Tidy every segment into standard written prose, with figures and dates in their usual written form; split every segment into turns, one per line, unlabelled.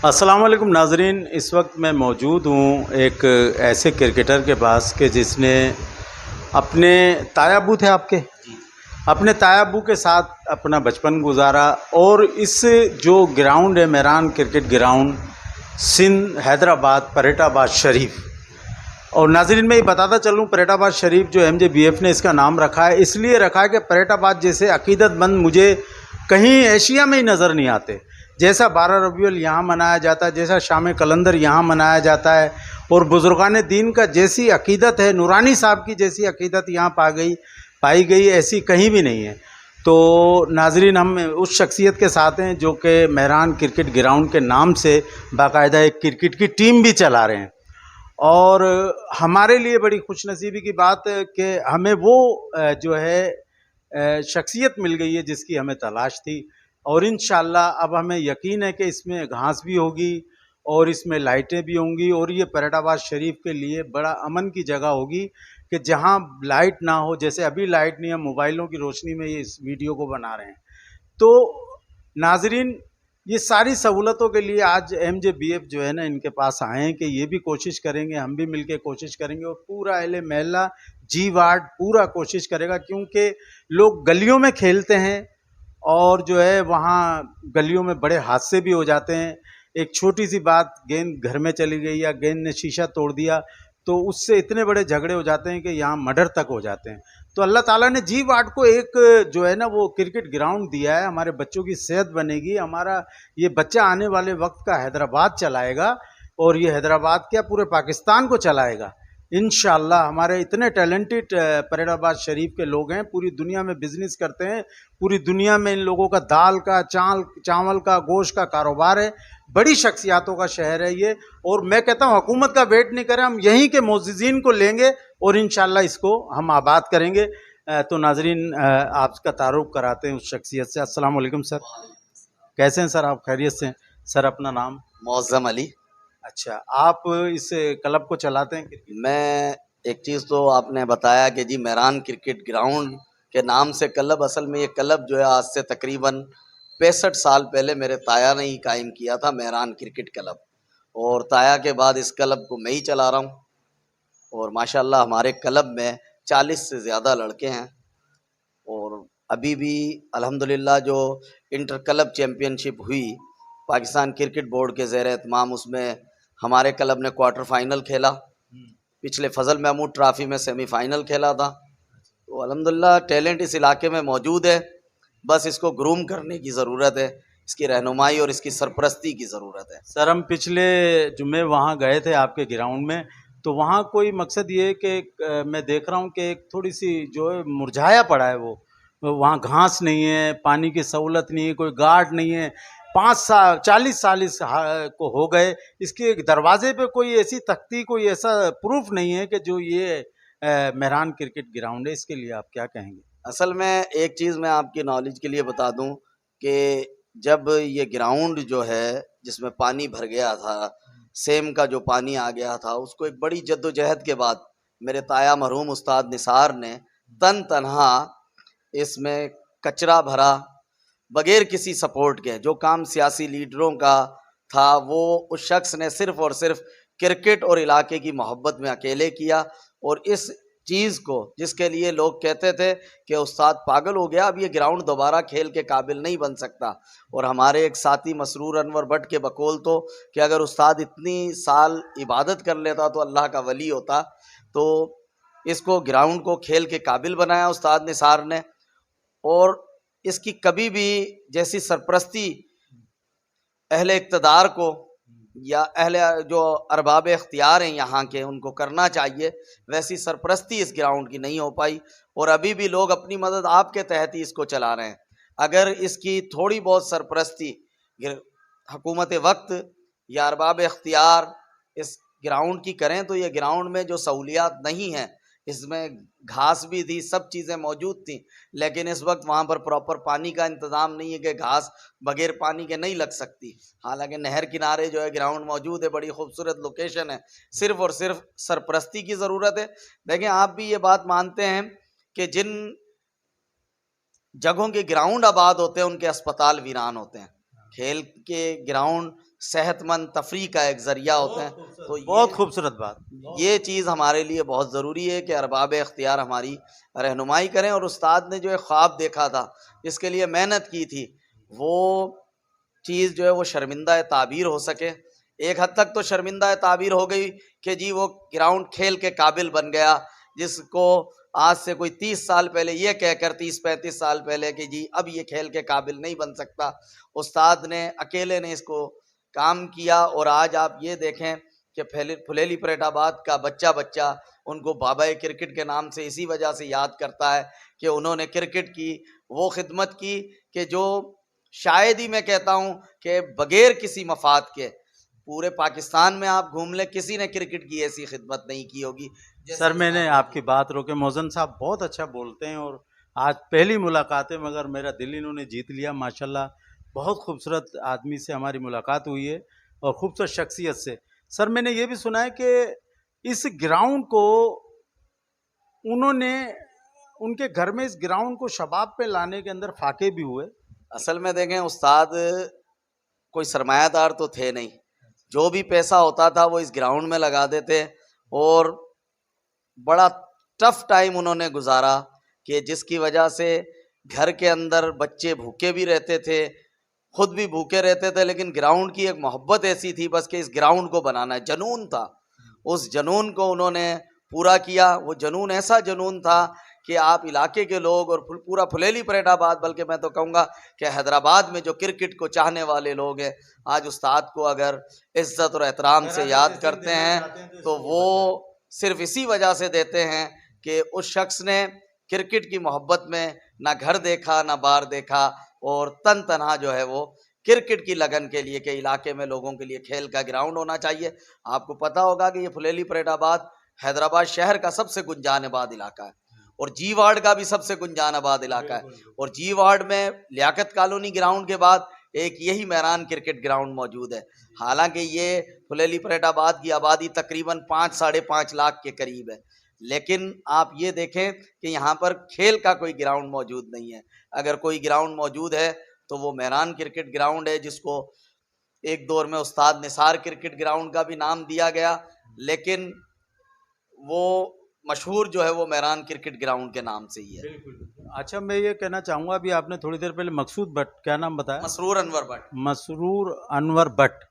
अस्सलाम वालेकुम नाजरीन। इस वक्त मैं मौजूद हूँ एक ऐसे क्रिकेटर के पास कि जिसने अपने तायाबू थे आपके अपने तायाबू के साथ अपना बचपन गुजारा। और इस जो ग्राउंड है मेहरान क्रिकेट ग्राउंड, सिंध हैदराबाद परेटाबाद शरीफ। और नाजरीन मैं ये बताता चलूँ, परेटाबाद शरीफ जो MJBF ने इसका नाम रखा है इसलिए रखा है कि परेटाबाद जैसे अकीदतमंद मुझे कहीं एशिया में ही नज़र नहीं आते। जैसा 12 रबीउल यहाँ मनाया जाता है, जैसा शाम कलंदर यहाँ मनाया जाता है, और बुजुर्गान दीन का जैसी अकीदत है, नूरानी साहब की जैसी अकीदत यहाँ पाई गई ऐसी कहीं भी नहीं है। तो नाजरीन हम उस शख्सियत के साथ हैं जो कि मेहरान क्रिकेट ग्राउंड के नाम से बाकायदा एक क्रिकेट की टीम भी चला रहे हैं। और हमारे लिए बड़ी खुशनसीबी की बात है कि हमें वो जो है शख्सियत मिल गई है जिसकी हमें तलाश थी। और इंशाअल्लाह अब हमें यकीन है कि इसमें घास भी होगी और इसमें लाइटें भी होंगी, और ये परेटाबाद शरीफ के लिए बड़ा अमन की जगह होगी कि जहाँ लाइट ना हो। जैसे अभी लाइट नहीं है, मोबाइलों की रोशनी में ये इस वीडियो को बना रहे हैं। तो नाजरीन ये सारी सहूलतों के लिए आज MJBF जो है ना इनके पास आए हैं कि ये भी कोशिश करेंगे, हम भी मिलके कोशिश करेंगे, और पूरा अहले महल्ला जी वार्ड पूरा कोशिश करेगा, क्योंकि लोग गलियों में खेलते हैं और जो है वहाँ गलियों में बड़े हादसे भी हो जाते हैं। एक छोटी सी बात, गेंद घर में चली गई या गेंद ने शीशा तोड़ दिया, तो उससे इतने बड़े झगड़े हो जाते हैं कि यहाँ मर्डर तक हो जाते हैं। तो अल्लाह ताला ने जी वार्ड को एक जो है ना वो क्रिकेट ग्राउंड दिया है। हमारे बच्चों की सेहत बनेगी, हमारा ये बच्चा आने वाले वक्त का हैदराबाद चलाएगा, और ये हैदराबाद क्या पूरे पाकिस्तान को चलाएगा इंशाअल्लाह। हमारे इतने टैलेंटेड परेटाबाद शरीफ के लोग हैं, पूरी दुनिया में बिजनेस करते हैं, पूरी दुनिया में इन लोगों का दाल का चावल का गोश्त का कारोबार है। बड़ी शख्सियातों का शहर है ये, और मैं कहता हूँ हुकूमत का वेट नहीं करें, हम यहीं के मोअज़्ज़िज़ीन को लेंगे और इंशाअल्लाह इसको हम आबाद करेंगे। तो नाजरीन आपका तारुफ कराते हैं उस शख्सियत से। अस्सलाम वालेकुम सर, कैसे हैं सर आप? खैरियत से हैं सर? अपना नाम?
मौज़म अली।
अच्छा, आप इस क्लब को चलाते हैं क्रिकेट?
मैं एक चीज़ तो आपने बताया कि जी मेहरान क्रिकेट ग्राउंड के नाम से क्लब, असल में ये क्लब जो है आज से तकरीबन 65 साल पहले मेरे ताया ने ही कायम किया था, मेहरान क्रिकेट क्लब। और ताया के बाद इस क्लब को मैं ही चला रहा हूँ, और माशाल्लाह हमारे क्लब में 40 से ज़्यादा लड़के हैं। और अभी भी अल्हम्दुलिल्लाह जो इंटर क्लब चैम्पियनशिप हुई पाकिस्तान क्रिकेट बोर्ड के ज़ेर एहतमाम, उसमें हमारे क्लब ने क्वार्टर फाइनल खेला। पिछले फजल महमूद ट्रॉफी में सेमीफाइनल खेला था। तो अल्हम्दुलिल्लाह टैलेंट इस इलाके में मौजूद है, बस इसको ग्रूम करने की ज़रूरत है, इसकी रहनुमाई और इसकी सरपरस्ती की ज़रूरत है।
सर हम पिछले जुम्मे वहाँ गए थे आपके ग्राउंड में, तो वहाँ कोई मकसद ये है कि मैं देख रहा हूँ कि एक थोड़ी सी जो है मुरझाया पड़ा है वो वहाँ घास नहीं है, पानी की सहूलत नहीं है, कोई गार्ड नहीं है। 5 साल 40 साल को हो गए, इसके एक दरवाजे पे कोई ऐसी तख्ती, कोई ऐसा प्रूफ नहीं है कि जो ये मेहरान क्रिकेट ग्राउंड है। इसके लिए आप क्या कहेंगे?
असल में एक चीज़ मैं आपकी नॉलेज के लिए बता दूं कि जब ये ग्राउंड जो है जिसमें पानी भर गया था, सेम का जो पानी आ गया था, उसको एक बड़ी जद्दोजहद के बाद मेरे ताया मरहूम उस्ताद निसार ने तनहा इसमें कचरा भरा, बगैर किसी सपोर्ट के। जो काम सियासी लीडरों का था वो उस शख्स ने सिर्फ़ और सिर्फ क्रिकेट और इलाके की मोहब्बत में अकेले किया। और इस चीज़ को जिसके लिए लोग कहते थे कि उस्ताद पागल हो गया, अब ये ग्राउंड दोबारा खेल के काबिल नहीं बन सकता। और हमारे एक साथी मसरूर अनवर भट्ट के बकौल तो कि अगर उस्ताद इतनी साल इबादत कर लेता तो अल्लाह का वली होता। तो इसको ग्राउंड को खेल के काबिल बनाया उस्ताद निसार ने, और इसकी कभी भी जैसी सरपरस्ती अहले इक़्तिदार को या अहले जो अरबाब इख्तियार हैं यहाँ के उनको करना चाहिए, वैसी सरपरस्ती इस ग्राउंड की नहीं हो पाई। और अभी भी लोग अपनी मदद आपके तहत ही इसको चला रहे हैं। अगर इसकी थोड़ी बहुत सरपरस्ती हुकूमत वक्त या अरबाब इख्तियार इस ग्राउंड की करें तो ये ग्राउंड में जो सहूलियात नहीं हैं, इसमें घास भी थी, सब चीज़ें मौजूद थी, लेकिन इस वक्त वहाँ पर प्रॉपर पानी का इंतज़ाम नहीं है कि घास बगैर पानी के नहीं लग सकती। हालांकि नहर किनारे जो है ग्राउंड मौजूद है, बड़ी खूबसूरत लोकेशन है, सिर्फ़ और सिर्फ सरपरस्ती की ज़रूरत है। देखें, आप भी ये बात मानते हैं कि जिन जगहों के ग्राउंड आबाद होते हैं उनके अस्पताल वीरान होते हैं। खेल के ग्राउंड सेहतमंद तफरी का एक जरिया होते हैं। तो
बहुत खूबसूरत बात।
ये चीज़ हमारे लिए बहुत ज़रूरी है कि अरबाब इख्तियार हमारी रहनुमाई करें। और उस्ताद ने जो एक ख्वाब देखा था, इसके लिए मेहनत की थी, वो चीज़ जो है वो शर्मिंदा ताबीर हो सके। एक हद तक तो शर्मिंदा ताबीर हो गई कि जी वो ग्राउंड खेल के काबिल बन गया, जिसको आज से कोई 30 साल पहले ये कहकर 30-35 साल पहले कि जी अब ये खेल के काबिल नहीं बन सकता, उस्ताद ने अकेले ने इसको काम किया। और आज आप ये देखें कि फुलेली परेटाबाद का बच्चा उनको बाबा क्रिकेट के नाम से इसी वजह से याद करता है कि उन्होंने क्रिकेट की वो खिदमत की कि जो शायद ही मैं कहता हूँ कि बगैर किसी मफाद के पूरे पाकिस्तान में आप घूम लें, किसी ने क्रिकेट की ऐसी खिदमत नहीं की होगी।
सर मैंने आपकी बात रोके, मोहसिन साहब बहुत अच्छा बोलते हैं और आज पहली मुलाकात है मगर मेरा दिल इन्होंने जीत लिया माशाल्लाह। बहुत खूबसूरत आदमी से हमारी मुलाकात हुई है और खूबसूरत शख्सियत से। सर मैंने ये भी सुना है कि इस ग्राउंड को उन्होंने उनके घर में इस ग्राउंड को शबाब पे लाने के अंदर फाके भी हुए।
असल में देखें, उस्ताद कोई सरमायादार तो थे नहीं, जो भी पैसा होता था वो इस ग्राउंड में लगा देते। और बड़ा टफ टाइम उन्होंने गुजारा कि जिसकी वजह से घर के अंदर बच्चे भूखे भी रहते थे, खुद भी भूखे रहते थे, लेकिन ग्राउंड की एक मोहब्बत ऐसी थी बस कि इस ग्राउंड को बनाना है, जुनून था। उस जुनून को उन्होंने पूरा किया। वो जुनून ऐसा जुनून था कि आप इलाके के लोग और पूरा फुलेली परेटाबाद, बल्कि मैं तो कहूँगा कि हैदराबाद में जो क्रिकेट को चाहने वाले लोग हैं, आज उस्ताद को अगर इज्जत और एहतराम से याद करते हैं तो वो सिर्फ इसी वजह से देते हैं कि उस शख्स ने क्रिकेट की मोहब्बत में ना घर देखा ना बार देखा, और तन तनहा जो है वो क्रिकेट की लगन के लिए कि इलाके में लोगों के लिए खेल का ग्राउंड होना चाहिए। आपको पता होगा कि ये फुलेली परेटाबाद हैदराबाद शहर का सबसे गुंजानबाद इलाका है और जी वार्ड का भी सबसे गुंजानबाद इलाका है। और जी वार्ड में लियाकत कॉलोनी ग्राउंड के बाद एक यही मैरान क्रिकेट ग्राउंड मौजूद है। हालांकि ये फुलेली परेटाबाद की आबादी तकरीबन 5-5.5 लाख के करीब है, लेकिन आप ये देखें कि यहाँ पर खेल का कोई ग्राउंड मौजूद नहीं है। अगर कोई ग्राउंड मौजूद है तो वो मैरान क्रिकेट ग्राउंड है, जिसको एक दौर में उस्ताद निसार क्रिकेट ग्राउंड का भी नाम दिया गया, लेकिन वो मशहूर जो है वो मैरान क्रिकेट ग्राउंड के नाम से ही है।
अच्छा मैं ये कहना चाहूँगा, अभी आपने थोड़ी देर पहले मकसूद भट्ट, क्या नाम बताया?
मसरूर अनवर भट्ट।
मसरूर अनवर भट्ट।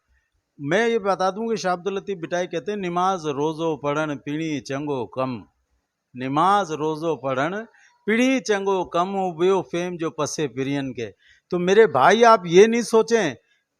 मैं ये बता दूं कि शाह अब्दुल लतीफ़ बिटाई कहते हैं, नमाज रोज़ो पढ़न पीणी चंगो कम, नमाज रोज़ो पढ़न पीणी चंगो कम, उबियो फेम जो पसे पिरियन के। तो मेरे भाई आप ये नहीं सोचें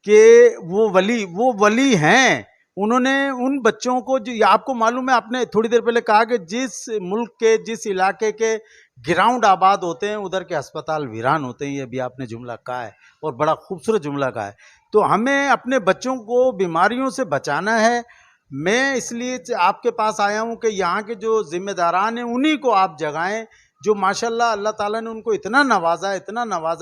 कि वो वली हैं। उन्होंने उन बच्चों को, जो आपको मालूम है, आपने थोड़ी देर पहले कहा कि जिस मुल्क के जिस इलाके के ग्राउंड आबाद होते हैं उधर के अस्पताल वीरान होते हैं। ये भी आपने जुमला कहा है और बड़ा खूबसूरत जुमला कहा है। तो हमें अपने बच्चों को बीमारियों से बचाना है। मैं इसलिए आपके पास आया हूँ कि यहाँ के जो जिम्मेदारान हैं उन्हीं को आप जगाएं, जो माशाल्लाह अल्लाह ताला ने उनको इतना नवाजा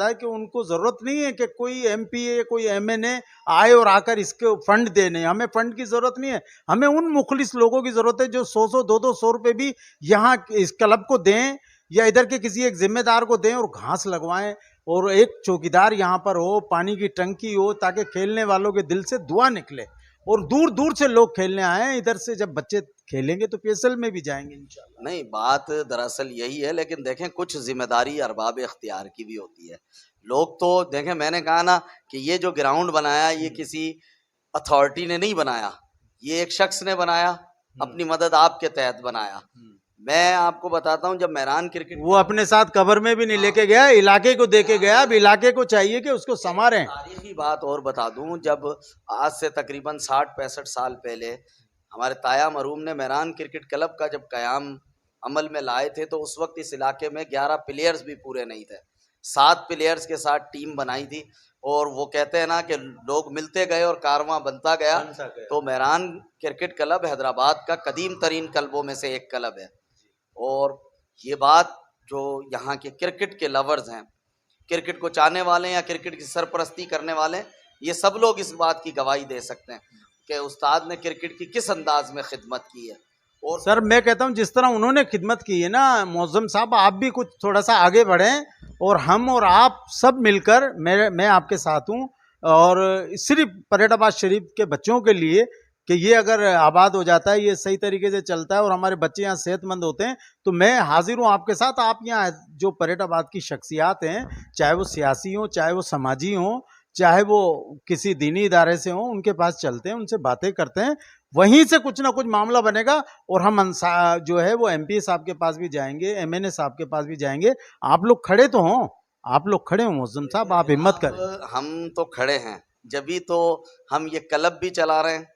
है कि उनको ज़रूरत नहीं है कि कोई एमपी कोई एमएनए आए और आकर इसके फंड देने। हमें फंड की ज़रूरत नहीं है, हमें उन मुखलिस लोगों की ज़रूरत है जो 100 200 रुपये भी यहाँ इस क्लब को दें या इधर के किसी एक जिम्मेदार को दें और घास लगवाएं, और एक चौकीदार यहाँ पर हो, पानी की टंकी हो, ताकि खेलने वालों के दिल से दुआ निकले और दूर दूर से लोग खेलने आए। इधर से जब बच्चे खेलेंगे तो पीएसएल में भी जाएंगे इंशाल्लाह।
नहीं, बात दरअसल यही है, लेकिन देखें कुछ जिम्मेदारी अरबाब इख्तियार की भी होती है। लोग तो देखें, मैंने कहा ना कि ये जो ग्राउंड बनाया ये किसी अथॉरिटी ने नहीं बनाया, ये एक शख्स ने बनाया, अपनी मदद आपके तहत बनाया। मैं आपको बताता हूं, जब मैरान क्रिकेट,
वो अपने साथ कबर में भी नहीं लेके गया, इलाके को दे के गया। अब इलाके को चाहिए कि उसको संवारें।
तारीखी बात और बता दूं, जब आज से तकरीबन 60-65 साल पहले हमारे ताया मरूम ने मैरान क्रिकेट क्लब का जब क़याम अमल में लाए थे, तो उस वक्त इस इलाके में 11 प्लेयर्स भी पूरे नहीं थे। 7 प्लेयर्स के साथ टीम बनाई थी, और वो कहते हैं ना कि लोग मिलते गए और कारवां बनता गया। तो मैरान क्रिकेट क्लब हैदराबाद का कदीम तरीन क्लबों में से एक क्लब है। और ये बात जो यहाँ के क्रिकेट के लवर्स हैं, क्रिकेट को चाहने वाले हैं या क्रिकेट की सरपरस्ती करने वाले हैं, ये सब लोग इस बात की गवाही दे सकते हैं कि उस्ताद ने क्रिकेट की किस अंदाज में खिदमत की है। और
सर मैं कहता हूँ जिस तरह उन्होंने खिदमत की है ना मौज़म साहब, आप भी कुछ थोड़ा सा आगे बढ़ें और हम और आप सब मिलकर, मैं आपके साथ हूँ, और सिर्फ परेटाबाद शरीफ के बच्चों के लिए कि ये अगर आबाद हो जाता है, ये सही तरीके से चलता है और हमारे बच्चे यहाँ सेहतमंद होते हैं, तो मैं हाजिर हूँ आपके साथ। आप यहाँ जो परेटाबाद की शख्सियात हैं, चाहे वो सियासी हों, चाहे वो समाजी हों, चाहे वो किसी दीनी इदारे से हों, उनके पास चलते हैं, उनसे बातें करते हैं, वहीं से कुछ ना कुछ मामला बनेगा। और हम जो है वो एमपी साहब के पास भी जाएंगे, एमएनए साहब के पास भी जाएंगे। आप लोग खड़े तो हों, आप लोग खड़े हो मुअज्जम साहब, आप हिम्मत करें।
अब हम तो खड़े हैं, जब तो हम ये क्लब भी चला रहे हैं।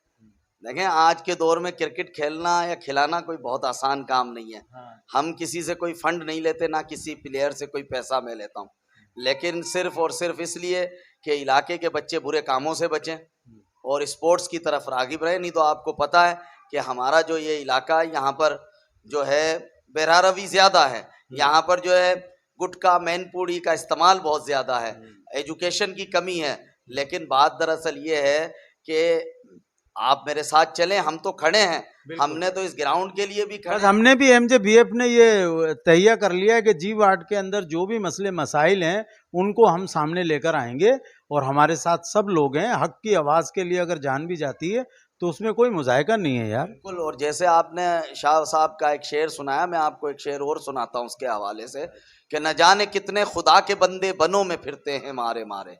देखें, आज के दौर में क्रिकेट खेलना या खिलाना कोई बहुत आसान काम नहीं है। हम किसी से कोई फंड नहीं लेते, ना किसी प्लेयर से कोई पैसा मैं लेता हूँ, लेकिन सिर्फ और सिर्फ इसलिए कि इलाके के बच्चे बुरे कामों से बचें और स्पोर्ट्स की तरफ रागिब रहे। नहीं तो आपको पता है कि हमारा जो ये इलाका है, यहाँ पर जो है बेरारवी ज़्यादा है, यहाँ पर जो है गुटखा मैनपूड़ी का इस्तेमाल बहुत ज़्यादा है, एजुकेशन की कमी है। लेकिन बात दरअसल ये है कि आप मेरे साथ चलें, हम तो खड़े हैं, हमने तो इस ग्राउंड के लिए भी खड़े।
हमने भी एमजेबीएफ ने ये तहिया कर लिया है कि जी वार्ड के अंदर जो भी मसले मसाइल हैं उनको हम सामने लेकर आएंगे और हमारे साथ सब लोग हैं। हक की आवाज़ के लिए अगर जान भी जाती है तो उसमें कोई मुज़ायका नहीं है यार।
बिल्कुल। और जैसे आपने शाह साहब का एक शेर सुनाया, मैं आपको एक शेर और सुनाता हूँ उसके हवाले से कि न जाने कितने खुदा के बंदे बनों में फिरते हैं मारे मारे,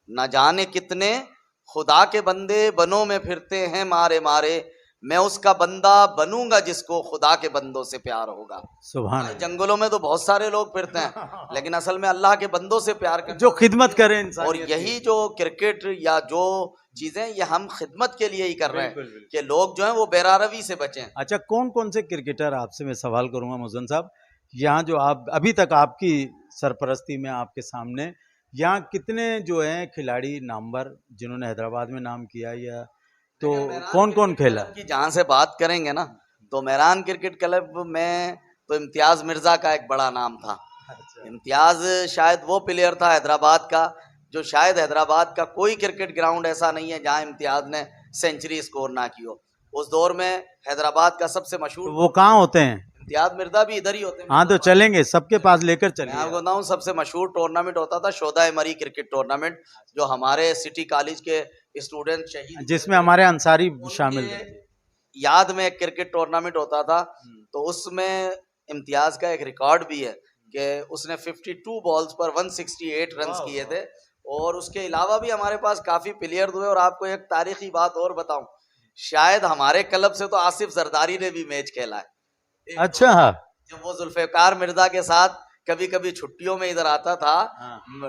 न जाने कितने खुदा के बंदे बनों में फिरते हैं मारे मारे, मैं उसका बंदा बनूंगा जिसको खुदा के बंदों से प्यार होगा।
सुभान अल्लाह।
जंगलों में तो बहुत सारे लोग फिरते हैं, लेकिन असल में अल्लाह के बंदों से प्यार करते
जो खिदमत करें
और यही जो क्रिकेट या जो चीजें ये हम खिदमत के लिए ही कर रहे हैं कि लोग जो हैं वो बेरारवी से बचें।
अच्छा, कौन कौन से क्रिकेटर, आपसे मैं सवाल करूंगा मुअज्जम साहब, यहाँ जो आप अभी तक आपकी सरपरस्ती में आपके सामने यहाँ कितने जो हैं खिलाड़ी नामवर जिन्होंने हैदराबाद में नाम किया, या तो कौन कौन खेला?
की जहाँ से बात करेंगे ना, तो मेहरान क्रिकेट क्लब में तो इम्तियाज मिर्जा का एक बड़ा नाम था। इम्तियाज शायद वो प्लेयर था हैदराबाद का, जो शायद हैदराबाद का कोई क्रिकेट ग्राउंड ऐसा नहीं है जहाँ इम्तियाज ने सेंचुरी स्कोर ना की हो। उस दौर में हैदराबाद का सबसे मशहूर,
वो कहाँ होते हैं?
इम्तियाज मिर्जा भी इधर ही होते हैं।
हाँ, तो चलेंगे, सबके पास लेकर चलेंगे।
मैं आपको बताऊं, सबसे मशहूर टूर्नामेंट होता था शोधा मरी क्रिकेट टूर्नामेंट, जो हमारे सिटी कॉलेज के स्टूडेंट शहीद,
जिसमें हमारे अंसारी शामिल थे।
याद में एक क्रिकेट टूर्नामेंट होता था, तो उसमें इम्तियाज का एक रिकॉर्ड भी है कि उसने 52 बॉल्स पर 168 रन किए थे। और उसके अलावा भी हमारे पास काफी प्लेयर हुए। और आपको एक तारीखी बात और बताऊं, शायद हमारे क्लब से तो आसिफ जरदारी ने भी मैच खेला है।
अच्छा,
जब वो जुल्फिकार मिर्जा के साथ कभी कभी छुट्टियों में इधर आता था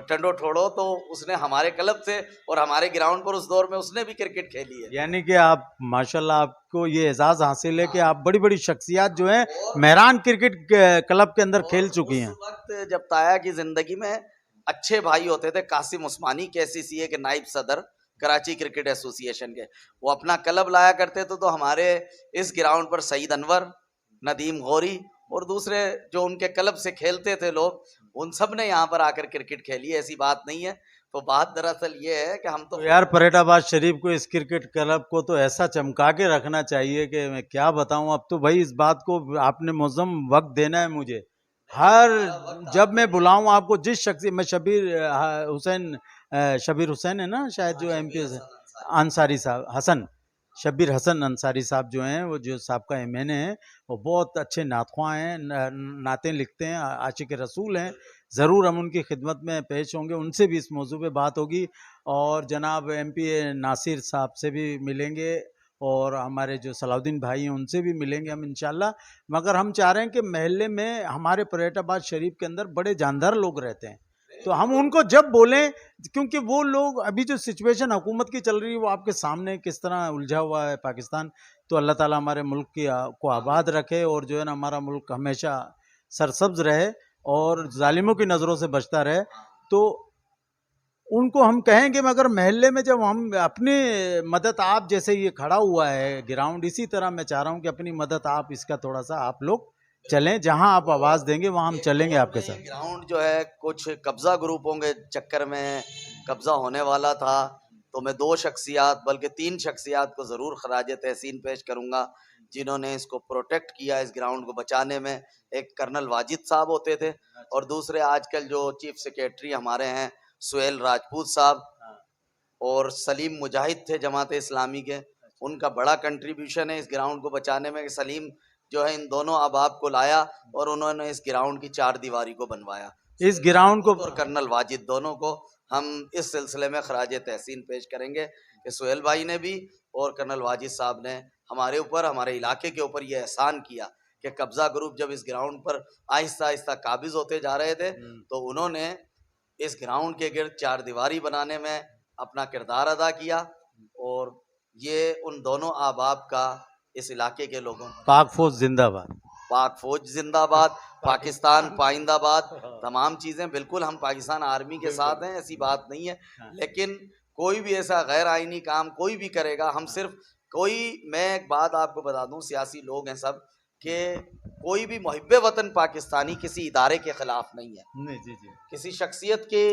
टंडो ठोड़ो, तो उसने हमारे क्लब से और हमारे ग्राउंड पर उस दौर में उसने भी क्रिकेट खेली है।
यानी कि आप माशाल्लाह, आपको ये एजाज हासिल है कि आप बड़ी बड़ी शख्सियत जो हैं मेहरान क्रिकेट क्लब के अंदर खेल चुकी हैं।
उस वक्त जब ताया की जिंदगी में अच्छे भाई होते थे, कासिम उस्मानी KCCA के नाइब सदर कराची क्रिकेट एसोसिएशन के, वो अपना क्लब लाया करते थे। तो हमारे इस ग्राउंड पर सईद अनवर, नदीम गौरी और दूसरे जो उनके क्लब से खेलते थे लोग, उन सब ने यहाँ पर आकर क्रिकेट खेली। ऐसी बात नहीं है। तो बात दरअसल ये है कि हम तो
यार परेटाबाद शरीफ को, इस क्रिकेट क्लब को तो ऐसा चमका के रखना चाहिए कि मैं क्या बताऊं। अब तो भाई इस बात को आपने मुअज़्ज़म वक्त देना है मुझे। हर जब मैं बुलाऊं आपको, जिस शख्स, मैं शबीर हुसैन है ना शायद, जो MP से अंसारी साहब, हसन शब्बीर हसन अंसारी साहब जो हैं, वो जो साहब का MNA है, वो बहुत अच्छे नातख्वां हैं, नातें लिखते हैं, आशिक रसूल हैं। ज़रूर हम उनकी खिदमत में पेश होंगे, उनसे भी इस मौजू पे बात होगी। और जनाब MP नासिर साहब से भी मिलेंगे और हमारे जो सलाउद्दीन भाई हैं उनसे भी मिलेंगे हम इंशाल्लाह। मगर हम चाह रहे हैं कि महल्ले में हमारे परेटाबाद शरीफ के अंदर बड़े जानदार लोग रहते हैं, तो हम उनको जब बोलें, क्योंकि वो लोग अभी जो सिचुएशन हुकूमत की चल रही है वो आपके सामने किस तरह उलझा हुआ है पाकिस्तान। तो अल्लाह ताला हमारे मुल्क को आबाद रखे और जो है ना हमारा मुल्क हमेशा सरसब्ज रहे और जालिमों की नज़रों से बचता रहे। तो उनको हम कहेंगे, मगर महल्ले में जब हम अपनी मदद, आप जैसे ये खड़ा हुआ है ग्राउंड, इसी तरह मैं चाह रहा हूँ कि अपनी मदद आप इसका थोड़ा सा आप लोग चलें, जहां आप आवाज़ देंगे वहां हम चलेंगे आपके साथ।
ग्राउंड जो है कुछ कब्जा ग्रुपों के चक्कर में कब्जा होने वाला था, तो मैं 2 शख्सियात बल्कि 3 शख्सियात को ज़रूर खराज तहसीन पेश करूँगा जिन्होंने इसको प्रोटेक्ट किया, इस ग्राउंड को बचाने में। एक कर्नल वाजिद साहब होते थे और दूसरे आजकल जो चीफ सेक्रेटरी हमारे हैं सुहेल राजपूत साहब। और सलीम मुजाहिद थे जमात इस्लामी के, उनका बड़ा कंट्रीब्यूशन है इस ग्राउंड को बचाने में। कि सलीम जो है इन दोनों अहबाब को लाया और उन्होंने इस ग्राउंड की 4 दीवारी को बनवाया।
इस ग्राउंड को
और कर्नल वाजिद दोनों को हम इस सिलसिले में खराज तहसीन पेश करेंगे कि सुहेल भाई ने भी और कर्नल वाजिद साहब ने हमारे ऊपर, हमारे इलाके के ऊपर ये एहसान किया कि कब्जा ग्रुप जब इस ग्राउंड पर आहिस्ता आहिस्ता काबिज होते जा रहे थे तो उन्होंने इस ग्राउंड के गिर्द 4 दीवारी बनाने में अपना किरदार अदा किया। और ये उन दोनों अहबाब का इस इलाके के लोगों,
पाक फौज जिंदाबाद,
पाक फौज जिंदाबाद, पाकिस्तान पाइंदाबाद, तमाम चीज़ें बिल्कुल हम पाकिस्तान आर्मी के साथ हैं, ऐसी बात नहीं है। लेकिन कोई भी ऐसा गैर आइनी काम कोई भी करेगा, हम सिर्फ मैं एक बात आपको बता दूं, सियासी लोग हैं सब, कि कोई भी मुहिब्बे वतन पाकिस्तानी किसी इदारे के ख़िलाफ़ नहीं है।
नहीं जी जी,
किसी शख्सियत के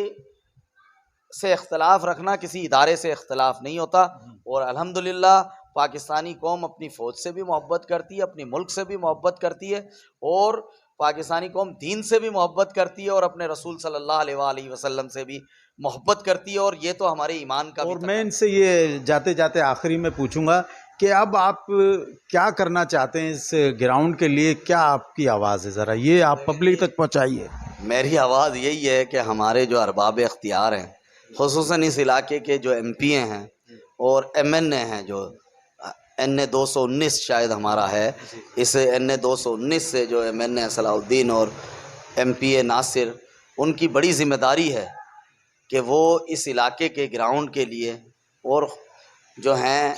से इख्तलाफ रखना किसी इदारे से इख्तलाफ नहीं होता। और अल्हम्दुलिल्लाह पाकिस्तानी कौम अपनी फ़ौज से भी मोहब्बत करती है, अपने मुल्क से भी मोहब्बत करती है, और पाकिस्तानी कौम दीन से भी मोहब्बत करती है और अपने रसूल सल्लल्लाहु अलैहि वसल्लम से भी मोहब्बत करती है। और ये तो हमारे ईमान का
और मैं इनसे ये जाते जाते आखिरी में पूछूंगा कि अब आप क्या करना चाहते हैं इस ग्राउंड के लिए, क्या आपकी आवाज़ है, ज़रा ये आप पब्लिक तक पहुंचाइए।
मेरी आवाज़ यही है कि हमारे जो अरबाब इख्तियार हैं, खुसूसन इस इलाके के जो MP हैं और MNA हैं, जो NA 219 शायद हमारा है, इस NA 219 से जो MNA सलाउद्दीन और MPA नासिर, उनकी बड़ी ज़िम्मेदारी है कि वो इस इलाके के ग्राउंड के लिए और जो हैं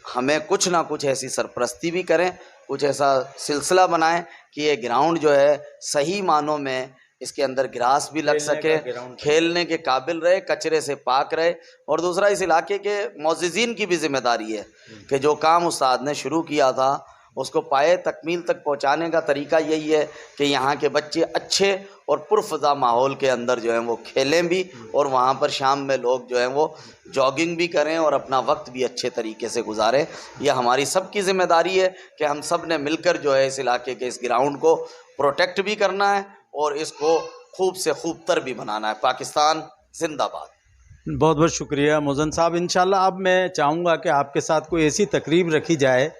हमें कुछ ना कुछ ऐसी सरपरस्ती भी करें, कुछ ऐसा सिलसिला बनाएं कि ये ग्राउंड जो है सही मानों में इसके अंदर ग्रास भी लग सके, खेलने के काबिल रहे, कचरे से पाक रहे। और दूसरा, इस इलाके के मौज़िज़ीन की भी ज़िम्मेदारी है कि जो काम उस्ताद ने शुरू किया था उसको पाए तकमील तक पहुंचाने का तरीका यही है कि यहाँ के बच्चे अच्छे और पुरफ़ज़ा माहौल के अंदर जो हैं वो खेलें भी, और वहाँ पर शाम में लोग जो हैं वो जॉगिंग भी करें और अपना वक्त भी अच्छे तरीके से गुजारें। यह हमारी सब की ज़िम्मेदारी है कि हम सब ने मिलकर जो है इस इलाके के इस ग्राउंड को प्रोटेक्ट भी करना है और इसको खूब से खूब तर भी बनाना है। पाकिस्तान जिंदाबाद।
बहुत बहुत शुक्रिया मोज़न साहब। इंशाल्लाह अब मैं चाहूँगा कि आपके साथ कोई ऐसी तकरीब रखी जाए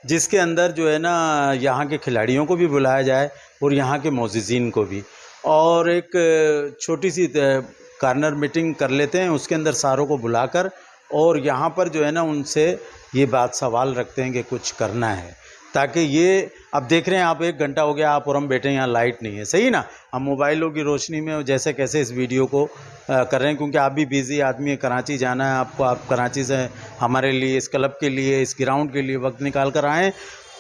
जिसके अंदर जो है ना यहाँ के खिलाड़ियों को भी बुलाया जाए और यहाँ के मौज़िज़ीन को भी, और एक छोटी सी कार्नर मीटिंग कर लेते हैं, उसके अंदर सारों को बुलाकर, और यहाँ पर जो है ना उनसे ये बात सवाल रखते हैं कि कुछ करना है, ताकि ये अब देख रहे हैं आप 1 घंटा हो गया आप और हम बैठे हैं, यहाँ लाइट नहीं है, सही ना, हम मोबाइलों की रोशनी में जैसे कैसे इस वीडियो को कर रहे हैं, क्योंकि आप भी बिज़ी आदमी है, कराची जाना है आपको, आप कराची से हमारे लिए, इस क्लब के लिए, इस ग्राउंड के लिए वक्त निकाल कर आएँ,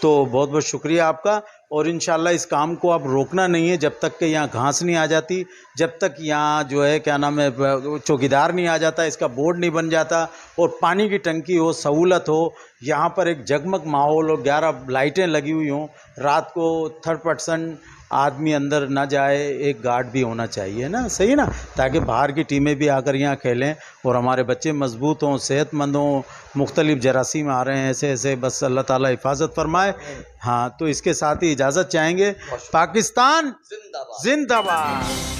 तो बहुत बहुत शुक्रिया आपका। और इंशाल्लाह इस काम को आप रोकना नहीं है जब तक कि यहाँ घास नहीं आ जाती, जब तक यहाँ जो है क्या नाम है चौकीदार नहीं आ जाता, इसका बोर्ड नहीं बन जाता, और पानी की टंकी हो, सहूलत हो, यहाँ पर एक जगमग माहौल और 11 लाइटें लगी हुई हों, रात को 3rd पर्सन आदमी अंदर ना जाए, एक गार्ड भी होना चाहिए ना, सही ना, ताकि बाहर की टीमें भी आकर यहाँ खेलें और हमारे बच्चे मजबूत हों, सेहतमंद हों। मुख्तलिफ जरासीम आ रहे हैं ऐसे ऐसे, बस अल्लाह ताला हिफाजत फरमाए। हाँ, तो इसके साथ ही इजाज़त चाहेंगे। पाकिस्तान जिंदाबाद।